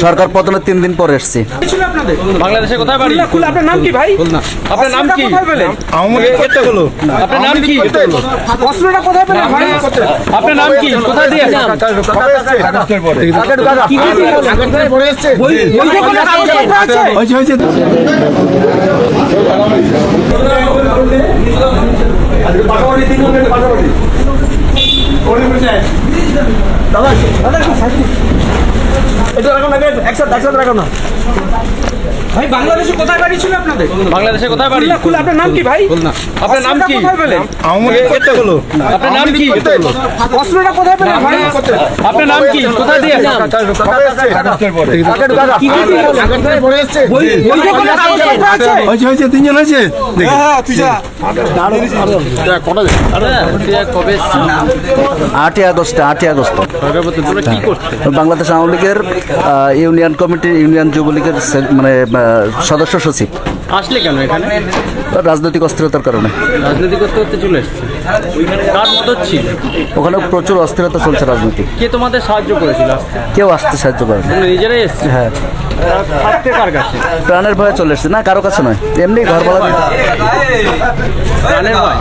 সরকার পতনের 3 দিন পরে এসেছি। ছিল আপনাদের বাংলাদেশে কোথায় বাড়ি? খুলনা। আপনার নাম কি ভাই? আপনার নাম কি? কোথায় পেলেন? আপনার নাম কি? অস্ত্রটা কোথায় পেলেন ভাই? আপনার নাম কি? কোথায় দিয়ে? বলতে কোনো কাগজপত্র আছে? ভাই বাংলাদেশে কোথায় বাড়ি ছিল আপনাদের? বাংলাদেশে কোথায় বাড়ি? খুলনা। আপনার নাম কি ভাই? আপনার নাম কি? কোথায় পেলেন? আপনার নাম কি? অস্ত্রটা কোথায় পেলেন ভাই? আপনার নাম কি? কোথায় দিয়ে? বলতে কোনো কাগজপত্র আছে? তিনজন হয়েছে কবে এসেছেন? 8ই আগস্ট তোমরা কি করতে? বাংলাদেশ আওয়ামী লীগের ইউনিয়ন কমিটি, ইউনিয়ন যুবলীগের মানে সদস্য সচিব। আসলে কেন এখানে? রাজনৈতিক অস্থিরতার কারণে রাজনীতি করতে করতে চলে এসছে। কার মদত ছিল? ওখানে প্রচুর অস্থিরতা চলছে রাজনীতি। কে তোমাদের সাহায্য করেছিল? কেউ আসতে সাহায্য করে না। তোমরা নিজেরাই এসছে? হ্যাঁ, থাকতে কার কাছে? প্রাণের ভয়ে চলে এসছে। না, কারো কাছে নয়, এমনি ঘর ভাড়া দিয়ে। প্রাণের ভয়?